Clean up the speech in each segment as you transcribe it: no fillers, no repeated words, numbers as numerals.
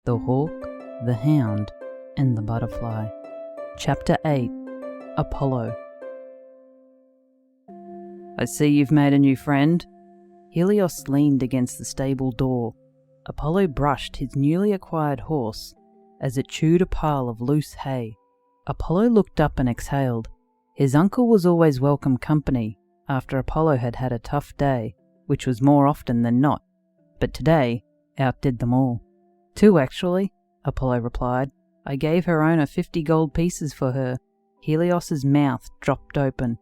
The Hawk, the Hound, and the Butterfly. Chapter 8. Apollo. I see you've made a new friend. Helios leaned against the stable door. Apollo brushed his newly acquired horse as it chewed a pile of loose hay. Apollo looked up and exhaled. His uncle was always welcome company after Apollo had had a tough day, which was more often than not, but today outdid them all. 2 actually, Apollo replied. I gave her owner 50 gold pieces for her. Helios's mouth dropped open.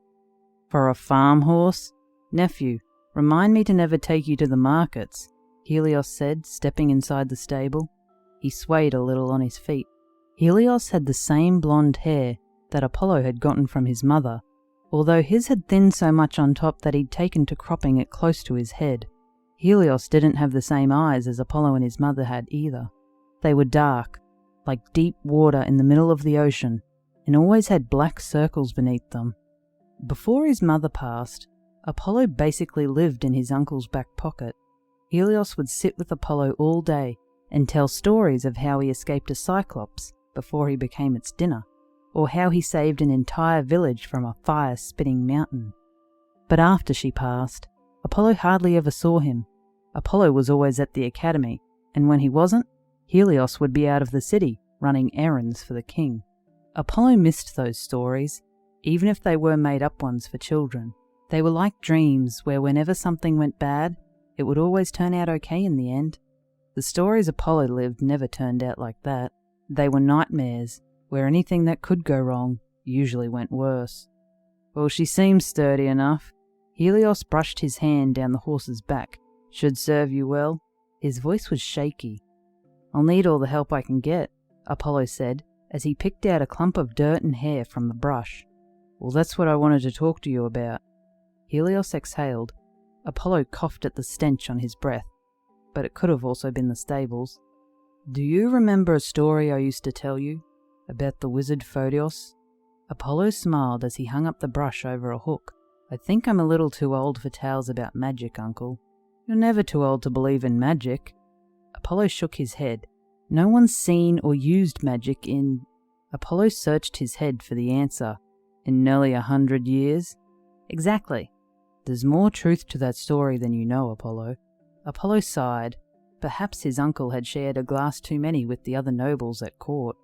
For a farm horse? Nephew, remind me to never take you to the markets, Helios said, stepping inside the stable. He swayed a little on his feet. Helios had the same blonde hair that Apollo had gotten from his mother, although his had thinned so much on top that he'd taken to cropping it close to his head. Helios didn't have the same eyes as Apollo and his mother had either. They were dark, like deep water in the middle of the ocean, and always had black circles beneath them. Before his mother passed, Apollo basically lived in his uncle's back pocket. Helios would sit with Apollo all day and tell stories of how he escaped a cyclops before he became its dinner, or how he saved an entire village from a fire-spitting mountain. But after she passed, Apollo hardly ever saw him. Apollo was always at the academy, and when he wasn't, Helios would be out of the city, running errands for the king. Apollo missed those stories, even if they were made-up ones for children. They were like dreams where whenever something went bad, it would always turn out okay in the end. The stories Apollo lived never turned out like that. They were nightmares, where anything that could go wrong usually went worse. Well, she seems sturdy enough. Helios brushed his hand down the horse's back. Should serve you well. His voice was shaky. I'll need all the help I can get, Apollo said, as he picked out a clump of dirt and hair from the brush. Well, that's what I wanted to talk to you about. Helios exhaled. Apollo coughed at the stench on his breath, but it could have also been the stables. Do you remember a story I used to tell you about the wizard Photios? Apollo smiled as he hung up the brush over a hook. I think I'm a little too old for tales about magic, Uncle. You're never too old to believe in magic. Apollo shook his head. No one's seen or used magic in... Apollo searched his head for the answer. In nearly 100 years? Exactly. There's more truth to that story than you know, Apollo. Apollo sighed. Perhaps his uncle had shared a glass too many with the other nobles at court.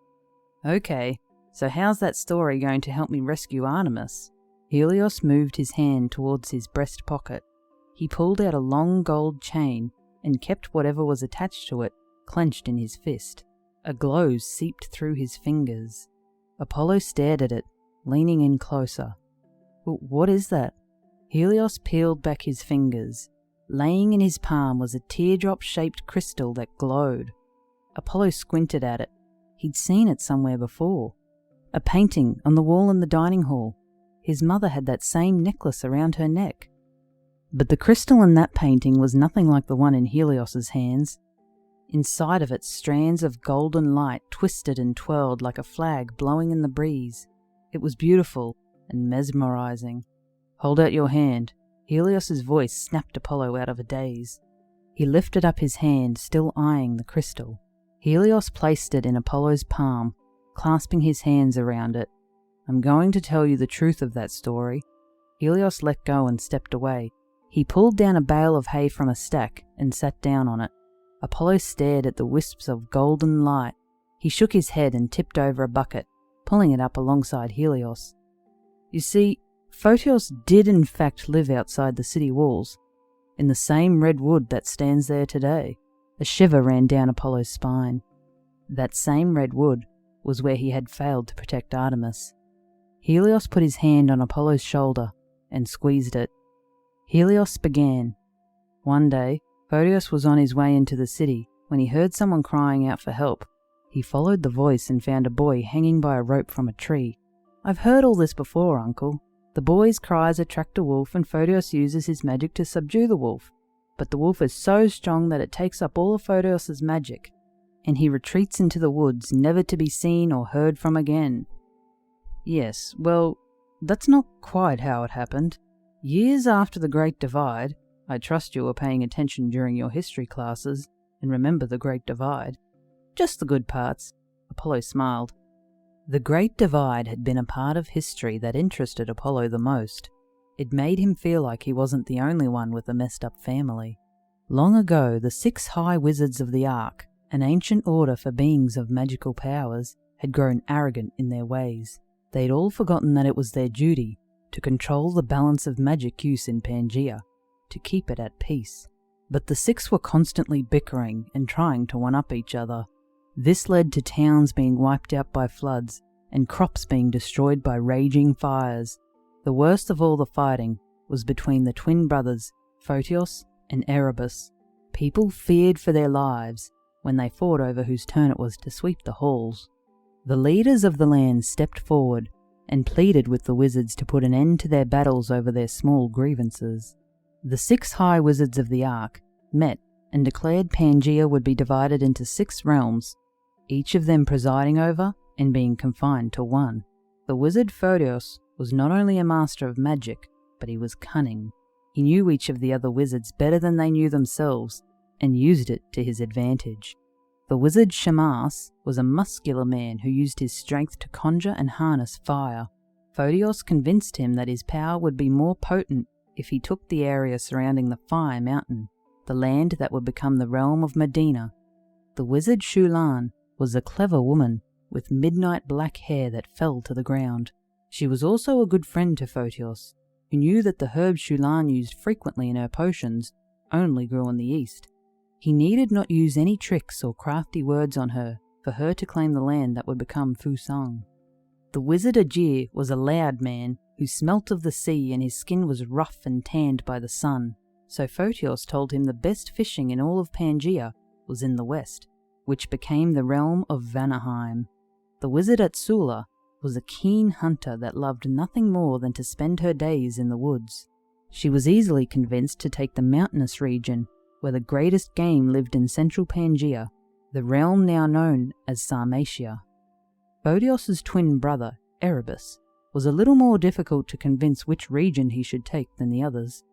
Okay, so how's that story going to help me rescue Artemis? Helios moved his hand towards his breast pocket. He pulled out a long gold chain and kept whatever was attached to it clenched in his fist. A glow seeped through his fingers. Apollo stared at it, leaning in closer. What is that? Helios peeled back his fingers. Laying in his palm was a teardrop-shaped crystal that glowed. Apollo squinted at it. He'd seen it somewhere before. A painting on the wall in the dining hall. His mother had that same necklace around her neck. But the crystal in that painting was nothing like the one in Helios's hands. Inside of it, strands of golden light twisted and twirled like a flag blowing in the breeze. It was beautiful and mesmerizing. Hold out your hand. Helios's voice snapped Apollo out of a daze. He lifted up his hand, still eyeing the crystal. Helios placed it in Apollo's palm, clasping his hands around it. I'm going to tell you the truth of that story. Helios let go and stepped away. He pulled down a bale of hay from a stack and sat down on it. Apollo stared at the wisps of golden light. He shook his head and tipped over a bucket, pulling it up alongside Helios. You see, Photios did in fact live outside the city walls, in the same red wood that stands there today. A shiver ran down Apollo's spine. That same red wood was where he had failed to protect Artemis. Helios put his hand on Apollo's shoulder and squeezed it. Helios began. One day, Photios was on his way into the city when he heard someone crying out for help. He followed the voice and found a boy hanging by a rope from a tree. I've heard all this before, Uncle. The boy's cries attract a wolf and Photios uses his magic to subdue the wolf. But the wolf is so strong that it takes up all of Photios' magic, and he retreats into the woods, never to be seen or heard from again. Yes, well, that's not quite how it happened. Years after the Great Divide, I trust you were paying attention during your history classes, and remember the Great Divide, Just the good parts." Apollo smiled. The Great Divide had been a part of history that interested Apollo the most. It made him feel like he wasn't the only one with a messed-up family. Long ago, the 6 High Wizards of the Ark, an ancient order for beings of magical powers, had grown arrogant in their ways. They'd all forgotten that it was their duty to control the balance of magic use in Pangaea, to keep it at peace. But the 6 were constantly bickering and trying to one-up each other. This led to towns being wiped out by floods and crops being destroyed by raging fires. The worst of all the fighting was between the twin brothers, Photios and Erebus. People feared for their lives when they fought over whose turn it was to sweep the halls. The leaders of the land stepped forward and pleaded with the wizards to put an end to their battles over their small grievances. The 6 High Wizards of the Ark met and declared Pangaea would be divided into 6 realms, each of them presiding over and being confined to one. The wizard Photios was not only a master of magic, but he was cunning. He knew each of the other wizards better than they knew themselves, and used it to his advantage. The wizard Shamas was a muscular man who used his strength to conjure and harness fire. Photios convinced him that his power would be more potent if he took the area surrounding the Fire Mountain, the land that would become the realm of Medina. The wizard Shulan was a clever woman with midnight black hair that fell to the ground. She was also a good friend to Photios, who knew that the herb Shulan used frequently in her potions only grew in the east. He needed not use any tricks or crafty words on her for her to claim the land that would become Fusang. The wizard Ajir was a loud man who smelt of the sea, and his skin was rough and tanned by the sun, so Photios told him the best fishing in all of Pangaea was in the west, which became the realm of Vanaheim. The wizard Atsula was a keen hunter that loved nothing more than to spend her days in the woods. She was easily convinced to take the mountainous region, where the greatest game lived in central Pangaea, the realm now known as Sarmatia. Photios' twin brother, Erebus, was a little more difficult to convince which region he should take than the others,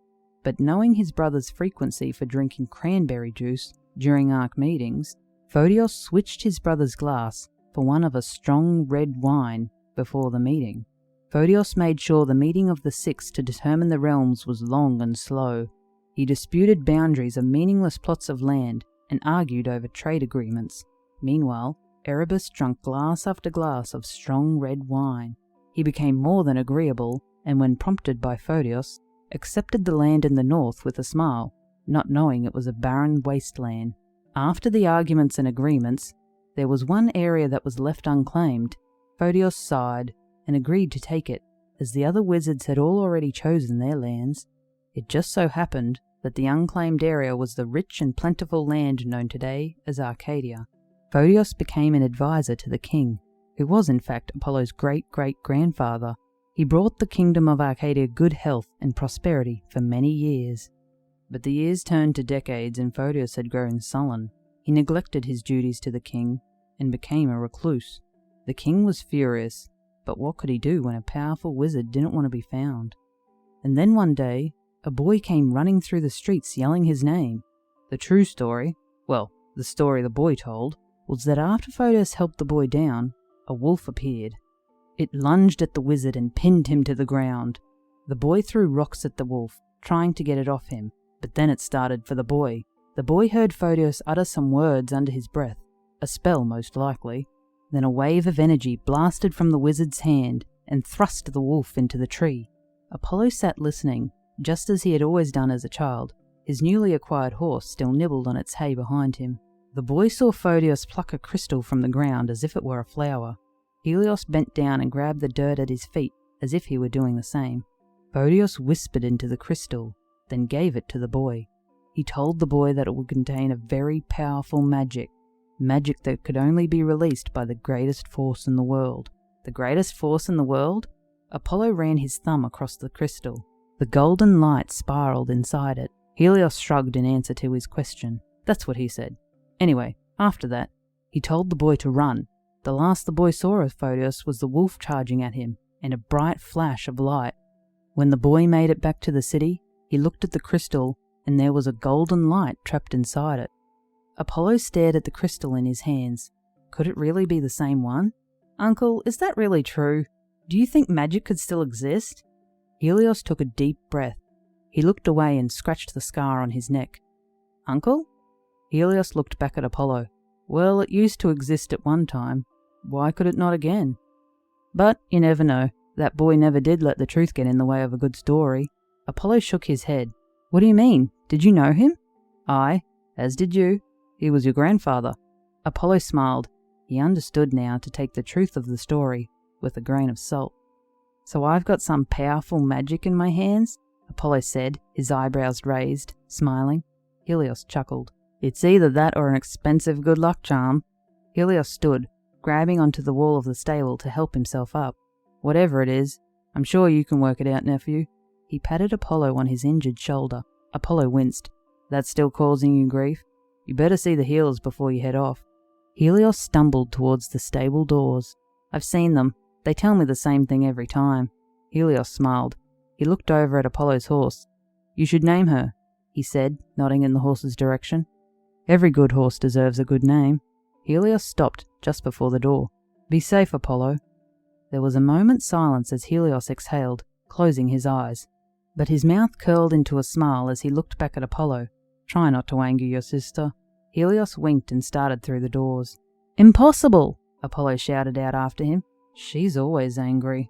but knowing his brother's frequency for drinking cranberry juice during Ark meetings, Photios switched his brother's glass for one of a strong red wine before the meeting. Photios made sure the meeting of the 6 to determine the realms was long and slow. He disputed boundaries of meaningless plots of land and argued over trade agreements. Meanwhile, Erebus drank glass after glass of strong red wine. He became more than agreeable, and when prompted by Photios, accepted the land in the north with a smile, not knowing it was a barren wasteland. After the arguments and agreements, there was one area that was left unclaimed. Photios sighed and agreed to take it, as the other wizards had all already chosen their lands. It just so happened that the unclaimed area was the rich and plentiful land known today as Arcadia. Photios became an advisor to the king, who was in fact Apollo's great-great-grandfather. He brought the kingdom of Arcadia good health and prosperity for many years. But the years turned to decades, and Photios had grown sullen. He neglected his duties to the king and became a recluse. The king was furious, but what could he do when a powerful wizard didn't want to be found? And then one day, a boy came running through the streets yelling his name. The true story, well, the story the boy told, was that after Photios helped the boy down, a wolf appeared. It lunged at the wizard and pinned him to the ground. The boy threw rocks at the wolf, trying to get it off him, but then it started for the boy. The boy heard Photios utter some words under his breath, a spell most likely. Then a wave of energy blasted from the wizard's hand and thrust the wolf into the tree. Apollo sat listening, just as he had always done as a child. His newly acquired horse still nibbled on its hay behind him. The boy saw Photios pluck a crystal from the ground as if it were a flower. Helios bent down and grabbed the dirt at his feet as if he were doing the same. Photios whispered into the crystal, then gave it to the boy. He told the boy that it would contain a very powerful magic that could only be released by the greatest force in the world. The greatest force in the world? Apollo ran his thumb across the crystal. The golden light spiraled inside it. Helios shrugged in answer to his question. That's what he said. Anyway, after that, he told the boy to run. The last the boy saw of Photios was the wolf charging at him, and a bright flash of light. When the boy made it back to the city, he looked at the crystal, and there was a golden light trapped inside it. Apollo stared at the crystal in his hands. Could it really be the same one? Uncle, is that really true? Do you think magic could still exist? Helios took a deep breath. He looked away and scratched the scar on his neck. Uncle? Helios looked back at Apollo. Well, it used to exist at one time. Why could it not again? But you never know. That boy never did let the truth get in the way of a good story. Apollo shook his head. What do you mean? Did you know him? Aye, as did you. He was your grandfather. Apollo smiled. He understood now to take the truth of the story with a grain of salt. So I've got some powerful magic in my hands? Apollo said, his eyebrows raised, smiling. Helios chuckled. It's either that or an expensive good luck charm. Helios stood, grabbing onto the wall of the stable to help himself up. Whatever it is, I'm sure you can work it out, nephew. He patted Apollo on his injured shoulder. Apollo winced. That's still causing you grief? You better see the healers before you head off. Helios stumbled towards the stable doors. I've seen them. They tell me the same thing every time. Helios smiled. He looked over at Apollo's horse. You should name her, he said, nodding in the horse's direction. Every good horse deserves a good name. Helios stopped just before the door. Be safe, Apollo. There was a moment's silence as Helios exhaled, closing his eyes. But his mouth curled into a smile as he looked back at Apollo. Try not to anger your sister. Helios winked and started through the doors. Impossible! Apollo shouted out after him. She's always angry.